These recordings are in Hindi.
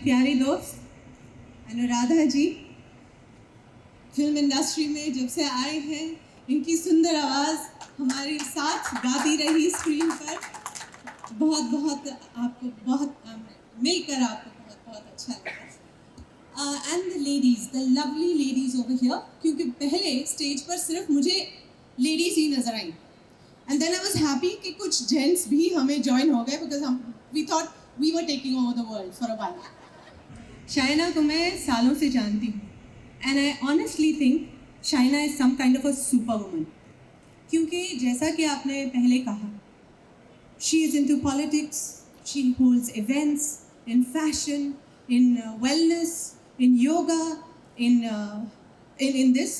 प्यारे दोस्त अनुराधा जी फिल्म इंडस्ट्री में जब से आए हैं, इनकी सुंदर आवाज़ हमारे साथ गाती रही स्क्रीन पर। बहुत बहुत आपको बहुत मिलकर आपको बहुत बहुत अच्छा लगा। And the ladies, the lovely ladies over here, क्योंकि पहले स्टेज पर सिर्फ मुझे लेडीज़ ही नज़र आई, and then I was happy कि कुछ जेंट्स भी हमें ज्वाइन हो गए, बिकॉज हम we thought we were taking over the world for a while. Shaina को मैं सालों से जानती हूँ, and I honestly think Shaina is some kind of a super woman, क्योंकि जैसा कि आपने पहले कहा, she is into politics, she holds events in fashion, in wellness, in yoga, in this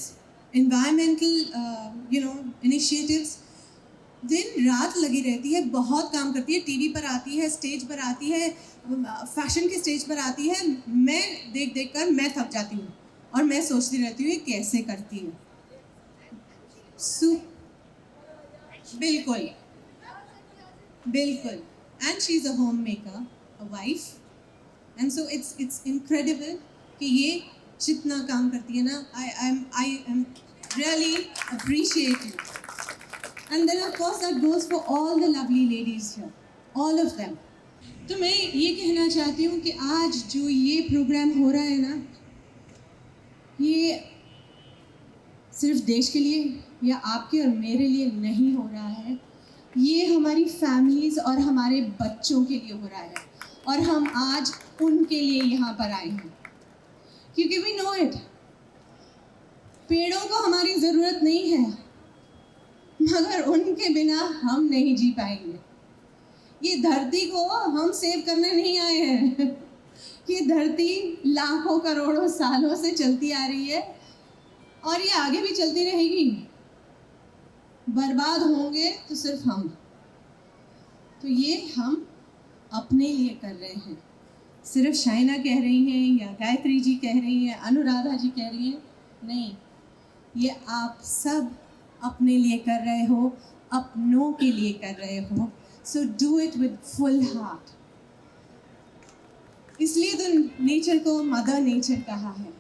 environmental initiatives. दिन रात लगी रहती है, बहुत काम करती है, टीवी पर आती है, स्टेज पर आती है, फैशन के स्टेज पर आती है। मैं देख देख कर मैं थक जाती हूँ और मैं सोचती रहती हूँ ये कैसे करती है। बिल्कुल बिल्कुल। And she is a home maker, a wife, and so it's incredible कि ये जितना काम करती है ना, I am really appreciate you. And then of course that goes for all the lovely ladies here, all of them. तो मैं ये कहना चाहती हूँ कि आज जो ये प्रोग्राम हो रहा है ना, ये सिर्फ देश के लिए या आपके और मेरे लिए नहीं हो रहा है, ये हमारी फैमिलीज़ और हमारे बच्चों के लिए हो रहा है, और हम आज उनके लिए यहाँ पर आए हैं, क्योंकि वी नो इट, पेड़ों को हमारी ज़रूरत नहीं है, मगर उनके बिना हम नहीं जी पाएंगे। ये धरती को हम सेव करने नहीं आए हैं। ये धरती लाखों करोड़ों सालों से चलती आ रही है और ये आगे भी चलती रहेगी। बर्बाद होंगे तो सिर्फ हम, तो ये हम अपने लिए कर रहे हैं। सिर्फ शाइना कह रही हैं या गायत्री जी कह रही हैं, अनुराधा जी कह रही हैं, नहीं, ये आप सब अपने लिए कर रहे हो, अपनों के लिए कर रहे हो। So do it with full heart. इसलिए तो नेचर को मदर नेचर कहा है।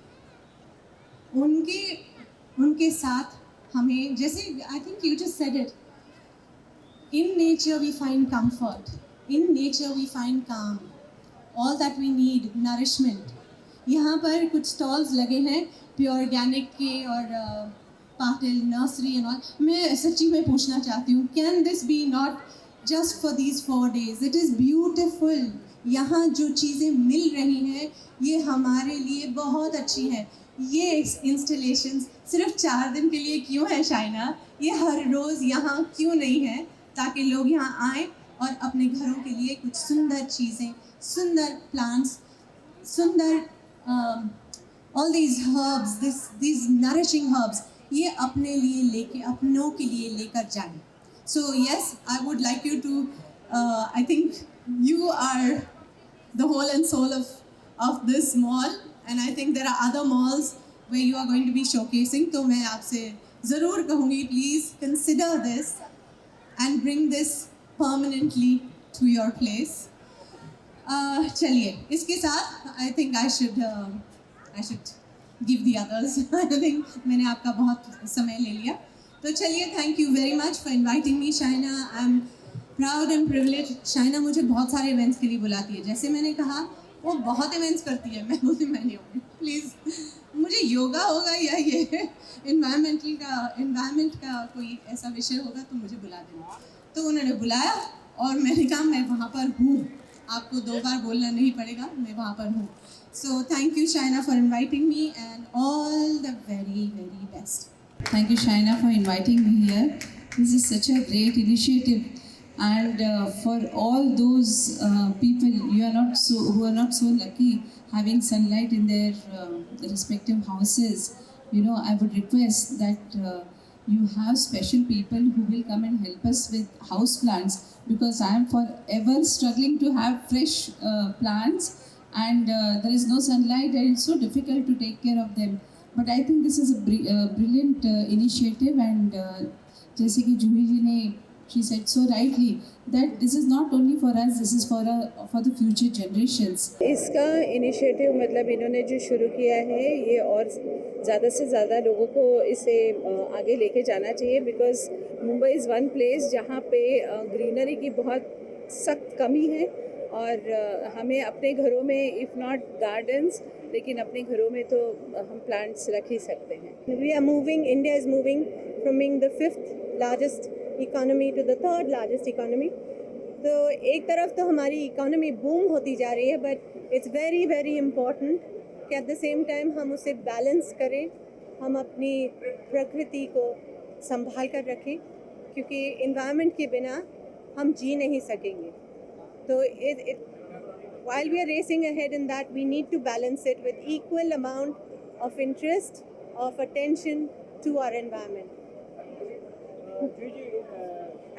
उनके साथ हमें, जैसे I think you just said it, in nature we find comfort, in nature we find calm, all that we need, nourishment. यहाँ पर कुछ स्टॉल्स लगे हैं प्योर ऑर्गेनिक के और पाटिल नर्सरी एंड ऑल। मैं सच्ची में पूछना चाहती हूँ, can this be not just for these 4 days? It is beautiful. यहाँ जो चीज़ें मिल रही हैं ये हमारे लिए बहुत अच्छी हैं। ये इंस्टॉलेशंस सिर्फ 4 दिन के लिए क्यों है शाइना? ये हर रोज़ यहाँ क्यों नहीं है, ताकि लोग यहाँ आएँ और अपने घरों के लिए कुछ सुंदर चीज़ें, सुंदर प्लांट्स, सुंदर all these herbs, these nourishing herbs, ये अपने लिए लेके, अपनों के लिए लेकर जाएं। So yes, I would like you to, I think you are the whole and soul of this mall, and I think there are other malls where you are going to be showcasing. तो मैं आपसे ज़रूर कहूँगी, please consider this and bring this permanently to your place. चलिए, इसके साथ I think I should give the others. I think मैंने आपका बहुत समय ले लिया, तो चलिए, thank you very much for inviting me, Shaina. I'm proud and privileged. Shaina मुझे बहुत सारे इवेंट्स के लिए बुलाती है, जैसे मैंने कहा वो बहुत इवेंट्स करती है, मैं बोलती मैं नहीं होगी, प्लीज़ मुझे योगा होगा या ये इन्वायरमेंट का कोई ऐसा विषय होगा तो मुझे बुला देना। तो उन्होंने बुलाया और मैंने कहा मैं वहाँ पर हूँ, आपको 2 बार बोलना नहीं पड़ेगा, मैं वहाँ पर हूँ। So thank you, Shaina, for inviting me, and all the very, very best. Thank you, Shaina, for inviting me here. This is such a great initiative, and for all those people who are not so lucky having sunlight in their respective houses, I would request that you have special people who will come and help us with house plants, because I am forever struggling to have fresh plants, and there is no sunlight and it's so difficult to take care of them. But I think this is a brilliant initiative, and जैसे कि जूही जी ने she said so rightly that this is not only for us, this is for the future generations. इसका इनिशिएटिव मतलब इन्होंने जो शुरू किया है ये और ज़्यादा से ज़्यादा लोगों को इसे आगे लेके जाना चाहिए because Mumbai is one place जहाँ पे ग्रीनरी की बहुत सख्त कमी है और हमें अपने घरों में इफ़ नॉट गार्डन्स लेकिन अपने घरों में तो हम प्लांट्स रख ही सकते हैं. We are moving, India is moving from being the 5th largest economy to the 3rd largest economy. तो एक तरफ तो हमारी इकोनॉमी बूम होती जा रही है but it's very very important कि एट द सेम टाइम हम उसे बैलेंस करें, हम अपनी प्रकृति को संभाल कर रखें क्योंकि इन्वायरमेंट के बिना हम जी नहीं सकेंगे. तो while we are racing ahead in that, we need to balance it with equal amount of interest, of attention to our environment.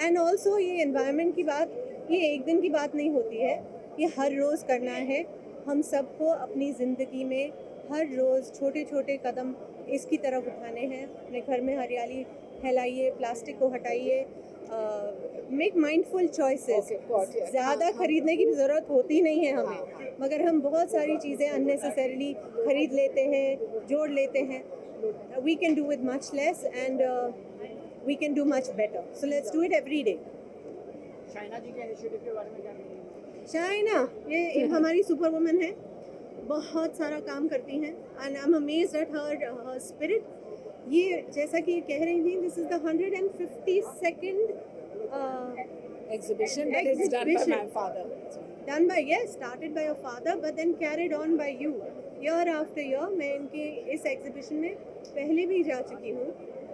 And also ये environment की बात ये एक दिन की बात नहीं होती है, ये हर रोज़ करना है. हम सबको अपनी ज़िंदगी में हर रोज़ छोटे छोटे कदम इसकी तरफ उठाने हैं. अपने घर में हरियाली फैलाइए, प्लास्टिक को हटाइए, मेक माइंडफुल चॉइसेस. ज़्यादा खरीदने की ज़रूरत होती नहीं है हमें, मगर हम बहुत सारी चीज़ें अननेसेसरीली खरीद लेते हैं, जोड़ लेते हैं. We can do with much less and we can do much better. So let's do it every day. Shaina ji के इनिशिएटिव के बारे में क्या कहेंगे? शाइना ये हमारी सुपर वुमन है, बहुत सारा काम करती हैं and I am amazed at her spirit. ये जैसा कि कह रही थी, this is the 152nd Exhibition that is done by my father. Done by, yes, started by your father but then carried on by you year after year. मैं इनके इस एग्जीबिशन में पहले भी जा चुकी हूँ.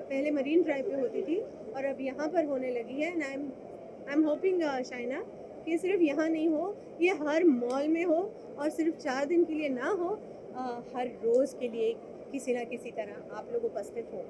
पहले मरीन ड्राइव पे होती थी और अब यहाँ पर होने लगी है. And I am hoping Shaina कि सिर्फ यहाँ नहीं हो, ये हर मॉल में हो और सिर्फ 4 दिन के लिए ना हो, हर रोज़ के लिए किसी ना किसी तरह आप लोग उपस्थित हो.